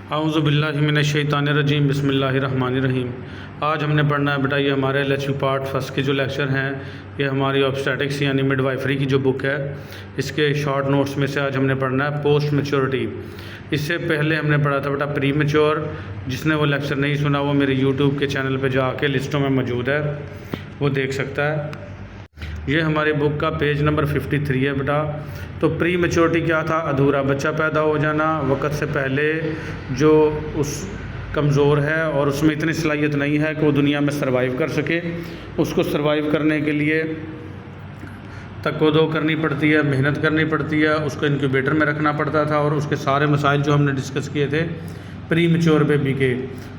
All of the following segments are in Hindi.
औज़ुबिल्लाहिमिनश्शैतानिर्रजीम बिस्मिल्लाहिर्रहमानिर्रहीम। आज हमने पढ़ना है बेटा ये हमारे LHV पार्ट फर्स्ट के जो लेक्चर हैं, ये हमारी ऑब्स्टेटिक्स यानी मिडवाइफरी की जो बुक है इसके शॉर्ट नोट्स में से आज हमने पढ़ना है पोस्ट मैच्योरिटी। इससे पहले हमने पढ़ा था बेटा प्री मैच्योर। जिसने वो लेक्चर नहीं सुना वो मेरे यूट्यूब के चैनल पर जाके लिस्टों में मौजूद है, वो देख सकता है। ये हमारी बुक का पेज नंबर 53 है बेटा। तो प्री मैच्योरिटी क्या था? अधूरा बच्चा पैदा हो जाना, वक़्त से पहले जो उस कमज़ोर है और उसमें इतनी सलाहियत नहीं है कि वो दुनिया में सर्वाइव कर सके। उसको सर्वाइव करने के लिए तकदो करनी पड़ती है, मेहनत करनी पड़ती है, उसको इनक्यूबेटर में रखना पड़ता था और उसके सारे मसाइल जो हमने डिस्कस किए थे प्री मैच्योर बेबी के।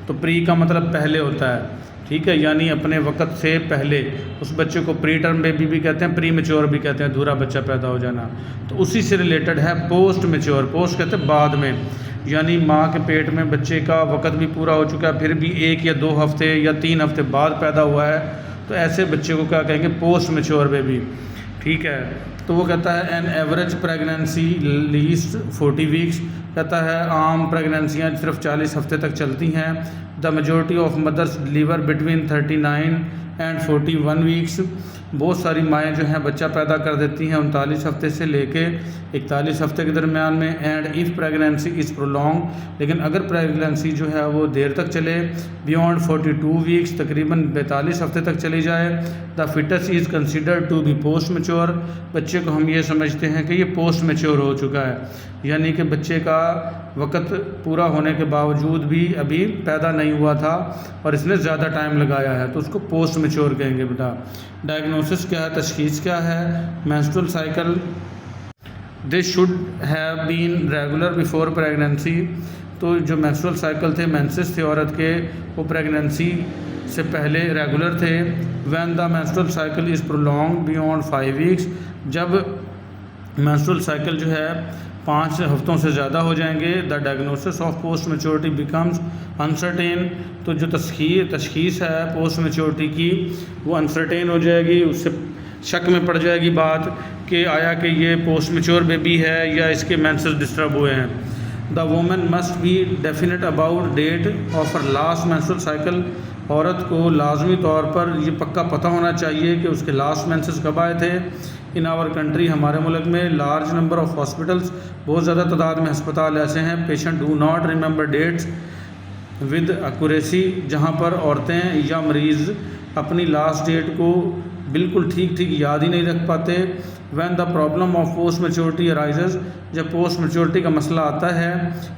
तो प्री का मतलब पहले होता है, ठीक है, यानी अपने वक़्त से पहले। उस बच्चे को प्री टर्म बेबी भी कहते हैं, प्री मैच्योर भी कहते हैं, अधूरा बच्चा पैदा हो जाना। तो उसी से रिलेटेड है पोस्ट मैच्योर। पोस्ट कहते हैं बाद में, यानी माँ के पेट में बच्चे का वक़्त भी पूरा हो चुका है, फिर भी 1 या 2 हफ्ते या 3 हफ्ते बाद पैदा हुआ है, तो ऐसे बच्चे को क्या कहेंगे? पोस्ट मैच्योर बेबी, ठीक है। तो वो कहता है an average pregnancy least 40 weeks, कहता है आम प्रेगनेंसियाँ सिर्फ 40 हफ्ते तक चलती हैं। The majority of mothers deliver between 39 and 41 weeks. बहुत सारी माएँ जो हैं बच्चा पैदा कर देती हैं 39 हफ्ते से लेके 41 हफ्ते के दरमियान में। And if pregnancy is prolong, लेकिन अगर प्रेगनेंसी जो है वो देर तक चले, बियॉन्ड 42 वीक्स, तकरीबन 42 हफ्ते तक चली जाए, the foetus is considered to be post mature. बच्चे को हम ये समझते हैं कि ये पोस्ट मैच्योर हो चुका है, यानी कि बच्चे का वक़्त पूरा होने के बावजूद भी अभी पैदा नहीं हुआ था और इसने ज़्यादा टाइम लगाया है, तो उसको पोस्ट मैच्योर कहेंगे बेटा। डायग्नोसिस क्या है, तशख़ीस क्या है? Menstrual cycle this should have been regular before pregnancy. तो जो मेंस्ट्रुअल साइकिल थे, मेंसेस थे औरत के, वो प्रेगनेंसी से पहले रेगुलर थे। When the menstrual cycle is prolong beyond 5 weeks, जब मेंस्ट्रुअल साइकिल जो है 5 हफ्तों से ज़्यादा हो जाएंगे, the diagnosis of post maturity becomes uncertain. तो जो तशख़ीस है पोस्ट मैच्योरिटी की वो अनसर्टेन हो जाएगी, उससे शक में पड़ जाएगी बात कि आया कि ये पोस्ट मैच्योर बेबी है या इसके मेंसेस डिस्टर्ब हुए हैं। The woman must be definite about date of her last menstrual cycle. औरत को लाजमी तौर पर ये पक्का पता होना चाहिए कि उसके लास्ट मेंसेस कब आए थे। इन आवर कंट्री, हमारे मुल्क में, लार्ज नंबर ऑफ हॉस्पिटल्स, बहुत ज़्यादा तादाद में अस्पताल ऐसे हैं, patient do not remember dates with accuracy, जहाँ पर औरतें या मरीज़ अपनी लास्ट डेट को बिल्कुल ठीक याद ही नहीं रख पाते। When the problem of post maturity arises, जब पोस्ट मैच्योरिटी का मसला आता है,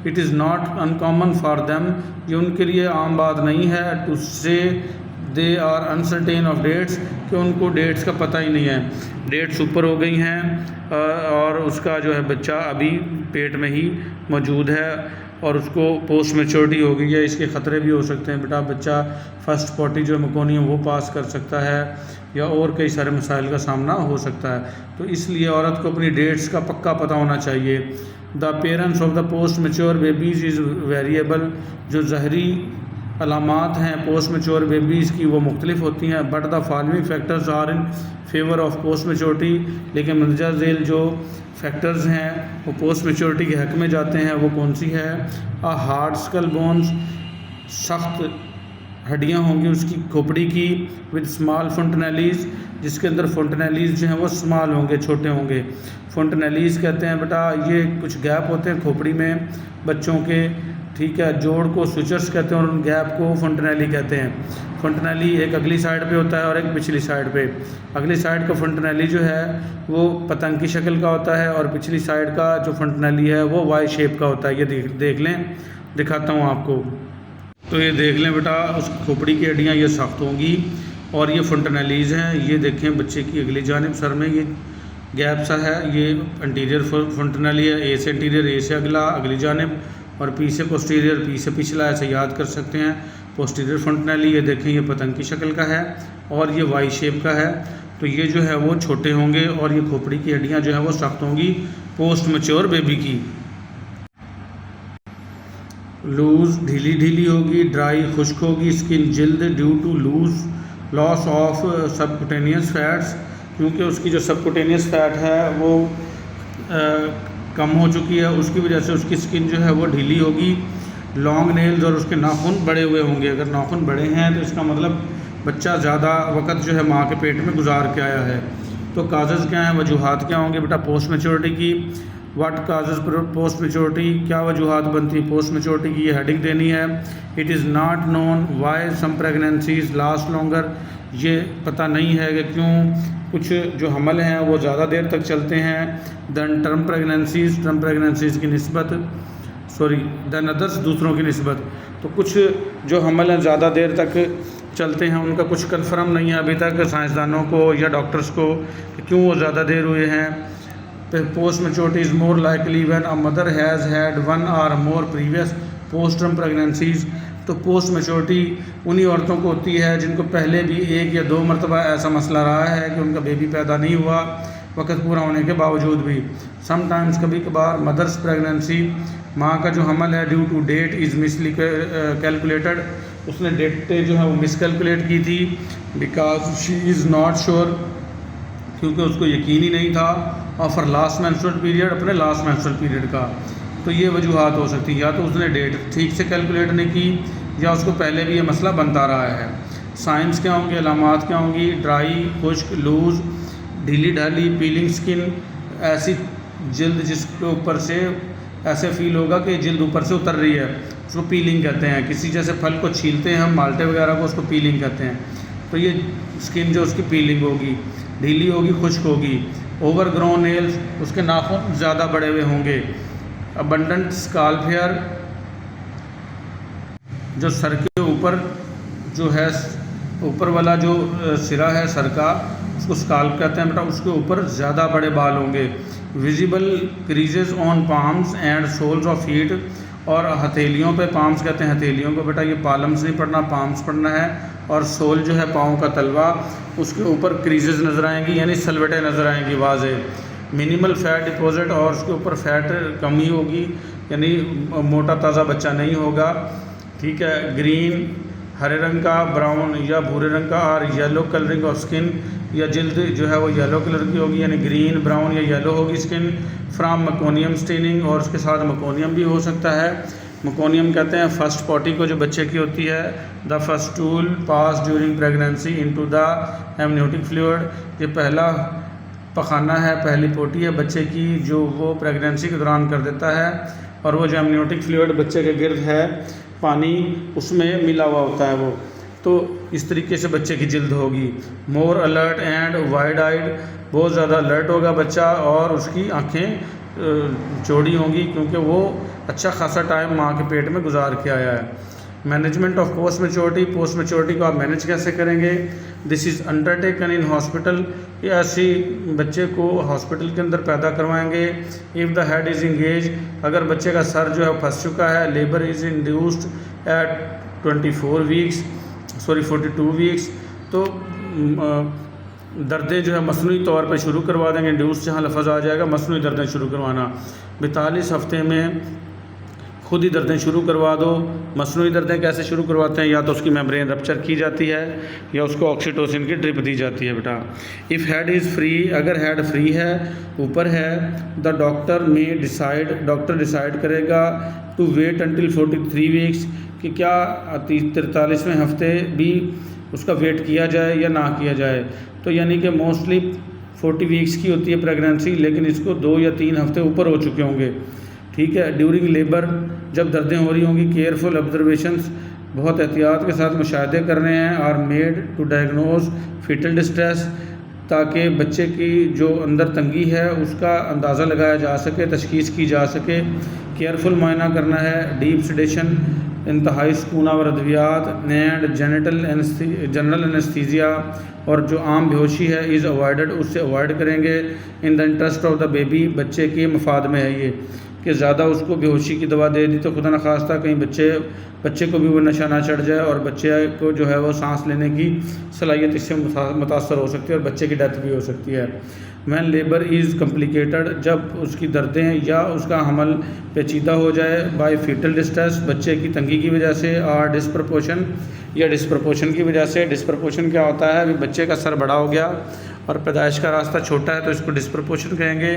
it is not uncommon for them, ये उनके लिए आम बात नहीं है, to say they are uncertain of dates, कि उनको डेट्स का पता ही नहीं है, डेट्स ऊपर हो गई हैं और उसका जो है बच्चा अभी पेट में ही मौजूद है और उसको पोस्ट मैच्योरिटी हो गई है। इसके ख़तरे भी हो सकते हैं बेटा, बच्चा फर्स्ट पोटी जो मेकोनियम वो पास कर सकता है या और कई सारे मसाइल का सामना हो सकता है। तो इसलिए औरत को अपनी डेट्स का पक्का पता होना चाहिए। The parents of the post mature babies is variable, जो ज़हरी अलामात हैं पोस्ट मैच्योर बेबीज़ की वो मुख्तलिफ होती हैं। But the following factors are in favour of post maturity, लेकिन मंदरजा झेल जो फैक्टर्स हैं वो पोस्ट मैच्योरिटी के हक़ में जाते हैं। वो कौन सी है? अ हार्ड स्कल बोन्स, सख्त हड्डियाँ होंगी उसकी खोपड़ी की, विद स्मॉल फोंटनेलीज़, जिसके अंदर फोंटनेलीज़ जो हैं वो स्मॉल होंगे, छोटे होंगे। फोंटनेलीज़ कहते हैं बेटा ये कुछ गैप होते हैं खोपड़ी में बच्चों के, ठीक है। जोड़ को स्विचर्स कहते हैं और उन गैप को फोंटनेली कहते हैं। फोंटनेली एक अगली साइड पे होता है और एक पिछली साइड पे। अगली साइड का फोंटनेली जो है वो पतंग की शक्ल का होता है और पिछली साइड का जो फोंटनेली है वो वाई शेप का होता है। ये देख लें, दिखाता हूँ आपको। तो ये देख लें बेटा, उस खोपड़ी की हड्डियाँ ये सख्त होंगी और ये फोंटनेलीज़ हैं। ये देखें बच्चे की अगली जानिब सर में ये गैप सा है, ये इंटीरियर फोंटनेली है, ए से इंटीरियर, ए से अगला अगली जानिब, और पी से पोस्टीरियर, पी से पिछला, ऐसे याद कर सकते हैं। पोस्टीरियर फ्रंटनली, ये देखें ये पतंग की शक्ल का है और ये वाई शेप का है। तो ये जो है वो छोटे होंगे और ये खोपड़ी की हड्डियाँ जो है वो सख्त होंगी पोस्ट मैच्योर बेबी की। लूज़ ढीली होगी, ड्राई खुश्क होगी स्किन जिल्द, due to loss of subcutaneous fats, क्योंकि उसकी जो सबकुटेनियस फैट है वो कम हो चुकी है, उसकी वजह से उसकी स्किन जो है वो ढीली होगी। लॉन्ग नेल्स और उसके नाखून बड़े हुए होंगे। अगर नाखून बड़े हैं तो इसका मतलब बच्चा ज़्यादा वक्त जो है माँ के पेट में गुजार के आया है। तो काजेज़ क्या हैं, वजूहात क्या होंगे बेटा पोस्ट मैच्योरिटी की। व्हाट काजेज़ पोस्ट मैच्योरिटी, क्या वजूहात बनती है पोस्ट मैच्योरिटी की, ये हेडिंग देनी है। It is not known why some pregnancies last longer, ये पता नहीं है कि क्यों कुछ जो हमल हैं वो ज़्यादा देर तक चलते हैं दैन टर्म प्रेगनेंसीज़ की निस्बत दैन अदर्स, दूसरों की निस्बत। तो कुछ जो हमल हैं ज़्यादा देर तक चलते हैं उनका कुछ कन्फर्म नहीं है अभी तक साइंसदानों को या डॉक्टर्स को कि क्यों वो ज़्यादा देर हुए हैं। Post maturity is more likely when a mother has had one और मोर प्रीवियस पोस्ट टर्म प्रेगनेंसीज। तो पोस्ट मैच्योरिटी उन्हीं औरतों को होती है जिनको पहले भी 1 या 2 मरतबा ऐसा मसला रहा है कि उनका बेबी पैदा नहीं हुआ वक्त पूरा होने के बावजूद भी। समटाइम्स कभी कभार मदर्स प्रेगनेंसी, माँ का जो हमल है ड्यू टू डेट इज़ मिसली कैलकुलेटेड, उसने डेटें जो है वो मिसकैलकुलेट की थी because she is not sure, क्योंकि उसको यकीन ही नहीं था ऑफर लास्ट मेंस्ट्रुअल पीरियड, अपने लास्ट मेंस्ट्रुअल पीरियड का। तो ये वजूहात हो सकती है, या तो उसने डेट ठीक से कैलकुलेट नहीं की या उसको पहले भी ये मसला बनता रहा है। साइंस क्या होंगे, अलामात क्या होंगी, ड्राई, खुश्क, लूज़, ढीली ढाली, पीलिंग स्किन, ऐसी जल्द जिसके ऊपर से ऐसे फील होगा कि जल्द ऊपर से उतर रही है, उसको पीलिंग कहते हैं। किसी जैसे फल को छीलते हैं हम माल्टे वगैरह को, उसको पीलिंग कहते हैं। तो ये स्किन जो उसकी पीलिंग होगी, ढीली होगी, खुश्क होगी। ओवर ग्रोन नेल्स, उसके नाखून ज़्यादा बड़े हुए होंगे। अबंडेंट स्काल्प हेयर, जो सर के ऊपर जो है ऊपर वाला जो सिरा है सर का उसको स्काल्प कहते हैं बेटा, उसके ऊपर ज़्यादा बड़े बाल होंगे। Visible creases on palms and soles of feet, और हथेलियों पे, पाम्स कहते हैं हथेलियों को बेटा, ये पालम्स नहीं पढ़ना पाम्स पढ़ना है। और सोल जो है पाँव का तलवा, उसके ऊपर क्रीजेज नज़र आएंगी यानी सलवटें नज़र आएंगी वाज़े। मिनिमल फैट डिपॉजिट, और उसके ऊपर फैट कम ही होगी यानी मोटा ताज़ा बच्चा नहीं होगा। ठीक है, ग्रीन हरे रंग का, ब्राउन या भूरे रंग का, और येलो कलरिंग ऑफ स्किन, या जल्द जो है वो येलो कलर की होगी यानी ग्रीन, ब्राउन या येलो होगी स्किन। फ्राम मकोनियम स्टेनिंग, और उसके साथ मकोनियम भी हो सकता है। मकोनियम कहते हैं फर्स्ट पॉटी को जो बच्चे की होती है। The first tool pass during pregnancy into the amniotic fluid, ये पहला पखाना है, पहली पोटी है बच्चे की जो वो प्रेगनेंसी के दौरान कर देता है। और वो जो एमनियोटिक फ्लूइड बच्चे के गिर्द है पानी, उसमें मिला हुआ होता है वो। तो इस तरीके से बच्चे की जिल्द होगी। More alert and wide eyed, बहुत ज़्यादा अलर्ट होगा बच्चा और उसकी आँखें चौड़ी होंगी क्योंकि वो अच्छा खासा टाइम माँ के पेट में गुजार के आया है। Management of post maturity, post maturity को आप मैनेज कैसे करेंगे। This is undertaken in hospital, ये ऐसी बच्चे को हॉस्पिटल के अंदर पैदा करवाएंगे। If the head is engage, अगर बच्चे का सर जो है फंस चुका है। Labour is induced at 42 weeks, तो दर्दें जो है मसनूई तौर पर शुरू करवा देंगे। इंड्यूस जहाँ लफ्ज़ आ जाएगा, मसनूई दर्दें शुरू करवाना। 42 हफ्ते में खुद ही दर्दें शुरू करवा दो। मसनूई दर्दें कैसे शुरू करवाते हैं, या तो उसकी मेम्ब्रेन रप्चर की जाती है या उसको ऑक्सीटोसिन की ड्रिप दी जाती है बेटा। इफ़ हेड इज़ फ्री, अगर हेड फ्री है, ऊपर है, द डॉक्टर में डिसाइड, डॉक्टर डिसाइड करेगा टू वेट अंटिल 43 वीक्स, कि क्या 43वें हफ्ते भी उसका वेट किया जाए या ना किया जाए। तो यानी कि मोस्टली 40 वीक्स की होती है प्रेगनेंसी, लेकिन इसको 2 या 3 हफ्ते ऊपर हो चुके होंगे। ठीक है। ड्यूरिंग लेबर, जब दर्दें हो रही होंगी, केयरफुल ऑब्जर्वेशंस, बहुत एहतियात के साथ मुशाहदे करने हैं। Are made to diagnose foetal distress, ताकि बच्चे की जो अंदर तंगी है उसका अंदाज़ा लगाया जा सके, तशखीस की जा सके। केयरफुल मुआयना करना है। डीप सेडेशन, इंतहाई सुकूनावर अद्वियात एंड जनरल एनेस्थीसिया, और जो आम बेहोशी है इज़ अवॉइडेड, उससे अवॉइड करेंगे। In the interest of the baby, बच्चे के मफाद में है ये कि ज़्यादा उसको बेहोशी की दवा दे दी तो खुदा न खास्ता कहीं बच्चे को भी वो नशा ना चढ़ जाए और बच्चे को जो है वो सांस लेने की सलाहियत इससे मुतासर हो सकती है और बच्चे की डेथ भी हो सकती है। वैन लेबर इज़ कम्प्लिकेटेड, जब उसकी दर्दें या उसका हमल पेचीदा हो जाए। बाय फीटल डिस्ट्रेस, बच्चे की तंगी की वजह से। और डिस्प्रपोर्शन, या डिस्प्रपोर्शन की वजह से। डिस्प्रपोर्शन क्या होता है, अभी बच्चे का सर बड़ा हो गया और पैदाइश का रास्ता छोटा है तो इसको डिस्प्रपोर्शन कहेंगे।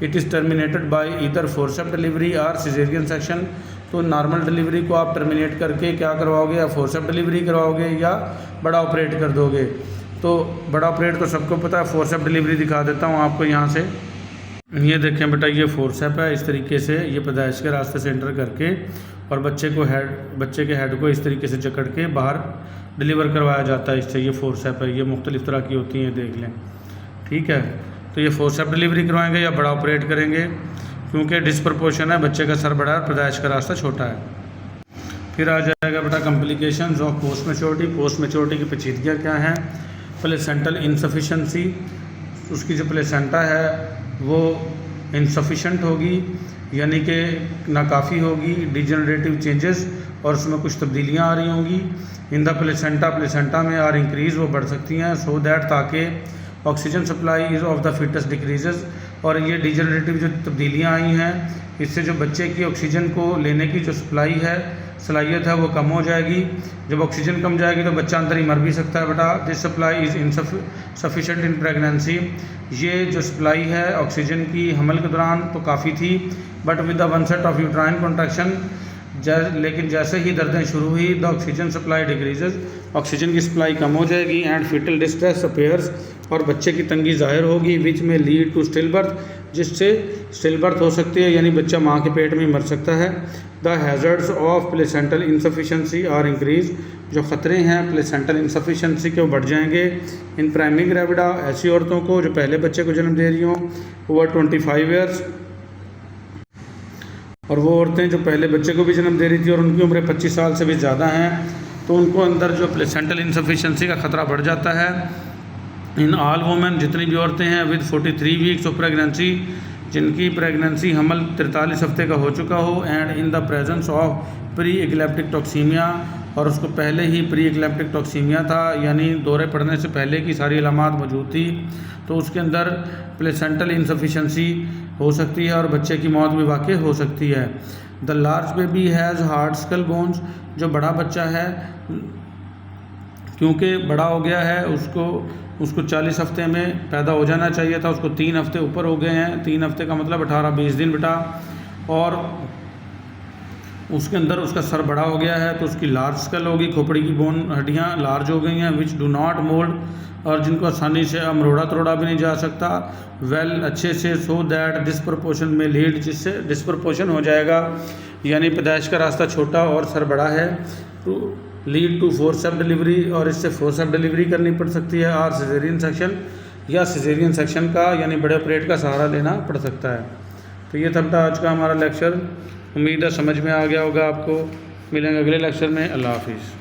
It is terminated bye either forceps delivery और सिजेरियन सेक्शन, तो नॉर्मल डिलीवरी को आप टर्मिनेट करके क्या करवाओगे, या फोर्सेप डिलीवरी करवाओगे या बड़ा ऑपरेट कर दोगे। तो बड़ा ऑपरेट तो सबको पता है, फोर्सेप डिलीवरी दिखा देता हूँ आपको यहाँ से। ये देखें बेटा, ये फोर्सेप है। इस तरीके से ये पैदाइश के रास्ते से एंटर करके और बच्चे के हेड को इस तरीके से जकड़ के बाहर डिलीवर करवाया जाता है इससे। ये फोर्सेप है, ये मुख्तलिफ़ तरह की होती हैं, देख लें, ठीक है। तो ये फोर्सेप डिलीवरी करवाएंगे या बड़ा ऑपरेट करेंगे, क्योंकि डिस्प्रपोर्शन है, बच्चे का सर बड़ा है, पैदाइश का रास्ता छोटा है। फिर आ जाएगा बेटा complications of post maturity. Post maturity की पेचीदगियाँ क्या हैं? प्लेसेंटल इनसफिशेंसी, उसकी जो प्लेसेंटा है वो इनसफिशेंट होगी, यानी कि नाकाफ़ी होगी। डिजेनरेटिव चेंजेस, और उसमें कुछ तब्दीलियाँ आ रही होंगी। इन द प्लेसेंटा में आर इंक्रीज़, वो बढ़ सकती हैं, सो दैट ताकि oxygen supply is of the foetus decreases. और ये डिजेनरेटिव जो तब्दीलियाँ आई हैं, इससे जो बच्चे की ऑक्सीजन को लेने की जो सलाहियत है वो कम हो जाएगी। जब ऑक्सीजन कम जाएगी तो बच्चा अंदर ही मर भी सकता है बेटा। This supply is insufficient in pregnancy. ये जो सप्लाई है ऑक्सीजन की हमल के दौरान तो काफ़ी थी, but with the onset of uterine contraction, लेकिन जैसे ही दर्दें शुरू हुई, the oxygen supply decreases, oxygen की सप्लाई कम हो जाएगी। एंड फीटल डिस्ट्रेस अपीयर्स, और बच्चे की तंगी ज़ाहिर होगी, विच में लीड टू स्टिल बर्थ, जिससे स्टिल बर्थ हो सकती है, यानी बच्चा माँ के पेट में मर सकता है। The hazards of placental insufficiency are increase, जो ख़तरे हैं प्लेसेंटल इंसफिशेंसी के वो बढ़ जाएंगे। इन प्राइमरी ग्रेविडा, ऐसी औरतों को जो पहले बच्चे को जन्म दे रही हों, ओवर 25 ईयर्स, और वो औरतें जो पहले बच्चे को भी जन्म दे रही थी और उनकी उम्र 25 साल से भी ज़्यादा हैं, तो उनको अंदर जो प्लेसेंटल इंसफिशेंसी का ख़तरा बढ़ जाता है। इन ऑल वुमेन, जितनी भी औरतें हैं विद 43 वीक्स ऑफ प्रेगनेंसी, जिनकी प्रेगनेंसी हमल 43 हफ्ते का हो चुका हो, and in the presence of pre eclamptic toxaemia, और उसको पहले ही प्री इक्लेप्टिक टॉक्सीमिया था, यानी दौरे पड़ने से पहले की सारी अलामात मौजूद थी, तो उसके अंदर प्लेसेंटल इंसफिशेंसी हो सकती है और बच्चे की मौत भी वाक़ई हो सकती है। The large baby has hard skull bones, जो बड़ा बच्चा है क्योंकि बड़ा हो गया है, उसको 40 हफ्ते में पैदा हो जाना चाहिए था, उसको 3 हफ्ते ऊपर हो गए हैं। 3 हफ्ते का मतलब 18-20 दिन बेटा, और उसके अंदर उसका सर बड़ा हो गया है, तो उसकी लार्ज स्कल होगी, खोपड़ी की बोन हड्डियाँ लार्ज हो गई हैं, विच डू नॉट मोल्ड, और जिनको आसानी से मरोड़ा तरोड़ा भी नहीं जा सकता वेल अच्छे से, सो दैट डिस्प्रपोर्शन में लीड, जिससे डिस्प्रपोर्शन हो जाएगा, यानी पैदाइश का रास्ता छोटा और सर बड़ा है, तो लीड टू फोर्सेप डिलीवरी, और इससे फोर्सेप डिलीवरी करनी पड़ सकती है, और सिजेरियन सेक्शन, या सिजेरियन सेक्शन का यानी बड़े ऑपरेट का सहारा लेना पड़ सकता है। तो ये था बेटा आज का हमारा लेक्चर, उम्मीद है समझ में आ गया होगा आपको। मिलेंगे अगले लेक्चर में। अल्लाह हाफिज़।